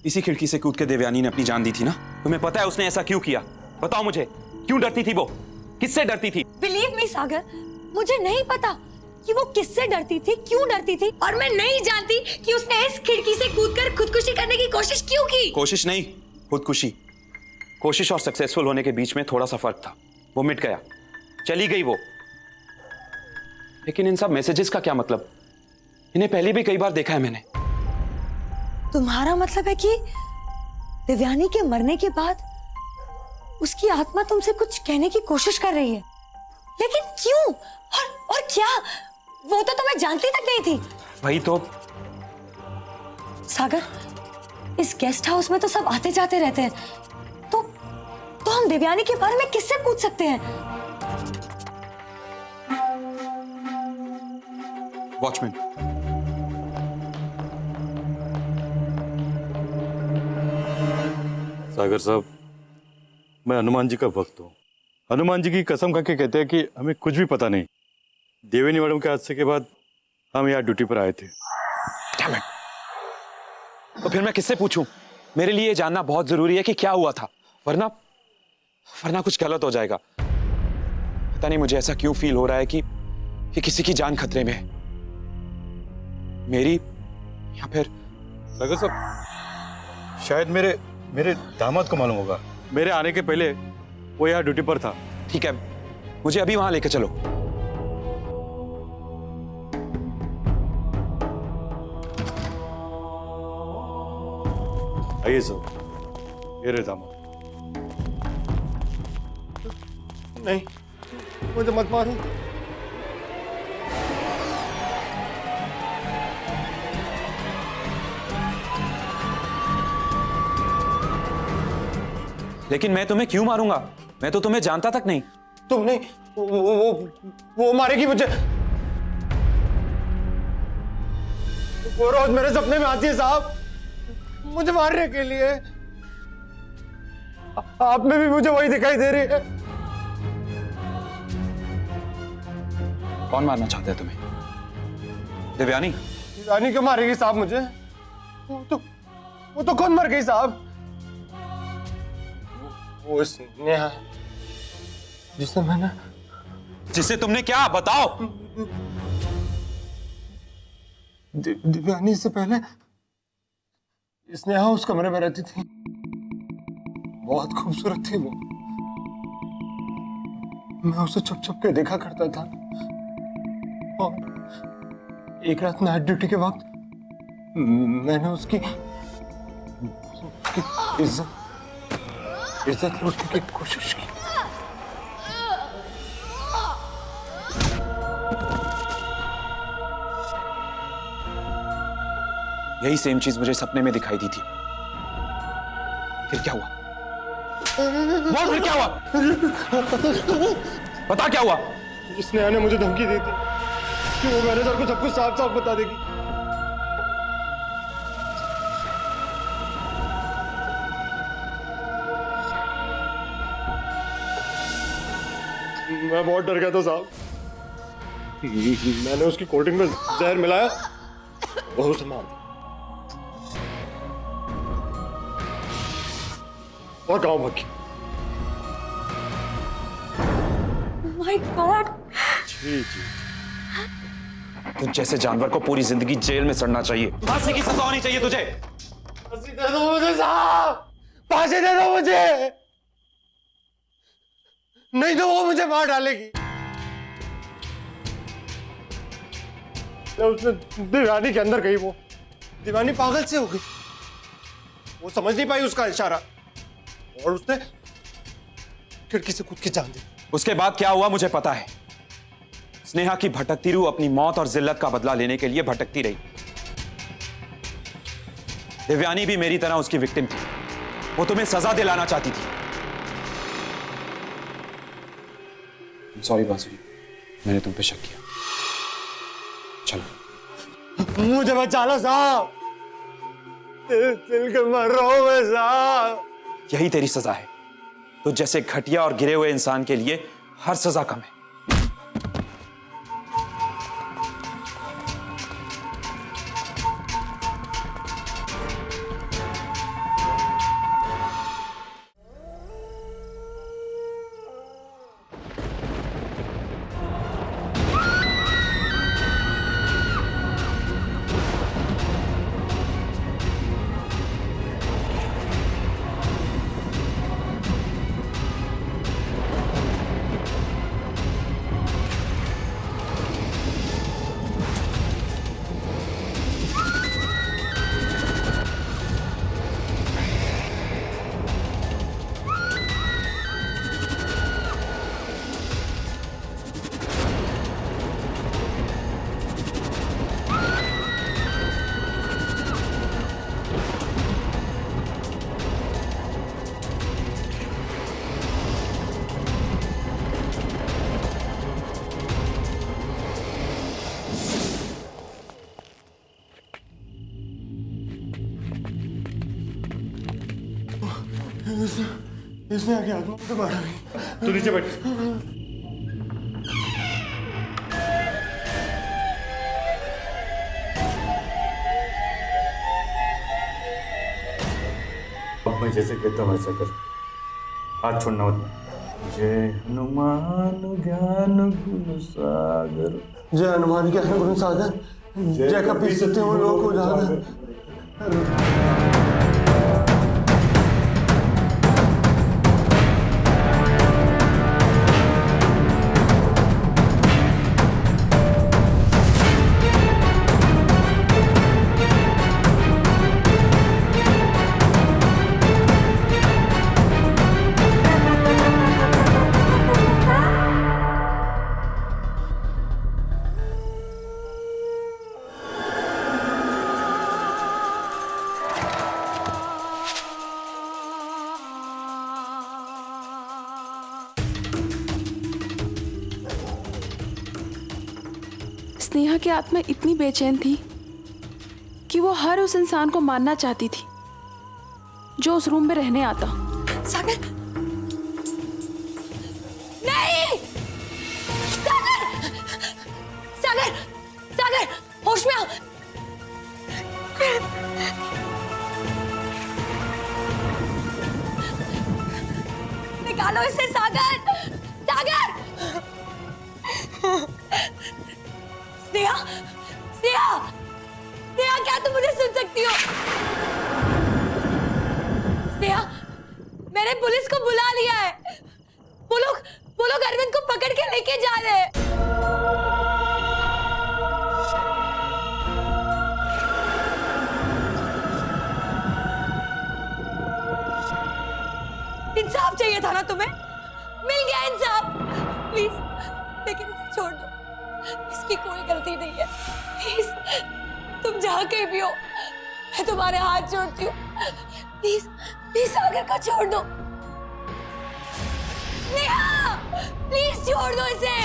इसी खिड़की से कूद के देवयानी ने अपनी जान दी थी ना? तुम्हें पता है उसने ऐसा क्यों किया? बताओ मुझे, क्यों डरती थी वो? किससे डरती थी? बिलीव मी सागर, मुझे नहीं पता कि वो किससे डरती थी, क्यों डरती थी, और मैं नहीं जानती कि उसने इस खिड़की से कूदकर खुदकुशी करने की कोशिश क्यों की। कोशिश नहीं, खुदकुशी। कोशिश और सक्सेसफुल होने के बीच में थोड़ा सा फर्क था। वो मिट गया, चली गई वो। लेकिन इन सब मैसेजेस का क्या मतलब? इन्हें पहले भी कई बार देखा है मैंने। तुम्हारा मतलब है कि देवयानी के मरने के बाद उसकी आत्मा तुमसे कुछ कहने की कोशिश कर रही है, लेकिन क्यों और क्या? वो तो तुम्हें जानती तक नहीं थी। वही तो। सागर, इस गेस्ट हाउस में तो सब आते जाते रहते हैं, तो हम देवयानी के बारे में किससे पूछ सकते हैं? वॉचमैन। सागर साहब, मैं हनुमान जी का भक्त हूँ। हनुमान जी की कसम खा के कहते हैं कि हमें कुछ भी पता नहीं। देवयानी मैडम के हादसे के बाद हम यहाँ ड्यूटी पर आए थे। Damn it! तो फिर मैं किससे पूछूं? मेरे लिए जानना बहुत जरूरी है कि क्या हुआ था, वरना कुछ गलत हो जाएगा। पता नहीं मुझे ऐसा क्यों फील हो रहा है कि किसी की जान खतरे में है, मेरी या फिर। सागर साहब, शायद मेरे दामाद को मालूम होगा। मेरे आने के पहले वो यहाँ ड्यूटी पर था। ठीक है, मुझे अभी वहां लेकर चलो। आइए सर, ये रहे दामाद। नहीं, मुझे मत मारो। लेकिन मैं तुम्हें क्यों मारूंगा? मैं तो तुम्हें जानता तक नहीं। तुम नहीं, वो मारेगी मुझे। वो रोज मेरे सपने में आती है साहब, मुझे मारने के लिए। आप में भी मुझे वही दिखाई दे रही है। कौन मारना चाहता है तुम्हें? देवयानी? देवयानी क्यों मारेगी साहब मुझे? वो तो खुद मर गई साहब। वो स्नेहा जिसे तुमने क्या बताओ? देवयानी से पहले स्नेहा उस कमरे में रहती थी। बहुत खूबसूरत थी वो। मैं उसे छुप छुप के देखा करता था, और एक रात नाइट ड्यूटी के वक्त मैंने उसकी इज्जत लूटने की कोशिश की। यही सेम चीज मुझे सपने में दिखाई दी थी। फिर क्या हुआ? बोल, फिर क्या हुआ? बता क्या हुआ? स्नेहा ने मुझे धमकी दी थी कि वो मैनेजर को सब कुछ साफ साफ बता देगी। मैं बहुत डर गया था साहब। मैंने उसकी कोल्ड ड्रिंक में जहर मिलाया और उसे मार दिया और गांव भाग गया। My God! जी जी, तुझ जैसे जानवर को पूरी जिंदगी जेल में सड़ना चाहिए। फांसी की सजा होनी चाहिए तुझे। फांसी दे दो मुझे साहब, फांसी दे दो मुझे, नहीं तो वो मुझे मार डालेगी। उसने दीवानी के अंदर गई, वो दीवानी पागल से हो गई। वो समझ नहीं पाई उसका इशारा और उसने खिड़की से कूद के जान दी। उसके बाद क्या हुआ मुझे पता है। स्नेहा की भटकती रूह अपनी मौत और जिल्लत का बदला लेने के लिए भटकती रही। देवयानी भी मेरी तरह उसकी विक्टिम थी। वो तुम्हें सजा दिलाना चाहती थी। सॉरी बासुरी, मैंने तुम पे शक किया। चलो मुझे बचा लो साहब, दिल के मर रहा हूं मैं साहब। यही तेरी सजा है। तो जैसे घटिया और गिरे हुए इंसान के लिए हर सजा कम है। इसने आके आत्मा को मारा नहीं। तू नीचे बैठ। अब मैं जैसे कहता हूँ वैसा कर, हाथ छोड़ना मत। जय हनुमान ज्ञान गुण सागर, जय हनुमान ज्ञान गुण सागर, जय कपीस तिहुँ लोक उजागर। स्नेहा की आत्मा इतनी बेचैन थी कि वो हर उस इंसान को मारना चाहती थी जो उस रूम में रहने आता। सागर, नहीं! सागर! सागर! सागर! होश में आओ! निकालो इसे, सागर! सागर! स्नेहा! स्नेहा! स्नेहा, क्या तुम मुझे सुन सकती हो? स्नेहा, मैंने पुलिस को बुला लिया है। वो लोग अरविंद को पकड़ के लेके जा रहे हैं। इंसाफ चाहिए था ना तुम्हें? मिल गया इंसाफ। प्लीज, लेकिन इसे छोड़ दो। इसकी कोई गलती नहीं है। प्लीज, तुम जहाँ कहीं भी हो, मैं तुम्हारे हाथ जोड़ती हूँ। प्लीज, प्लीज सागर को छोड़ दो। नेहा, प्लीज छोड़ दो इसे।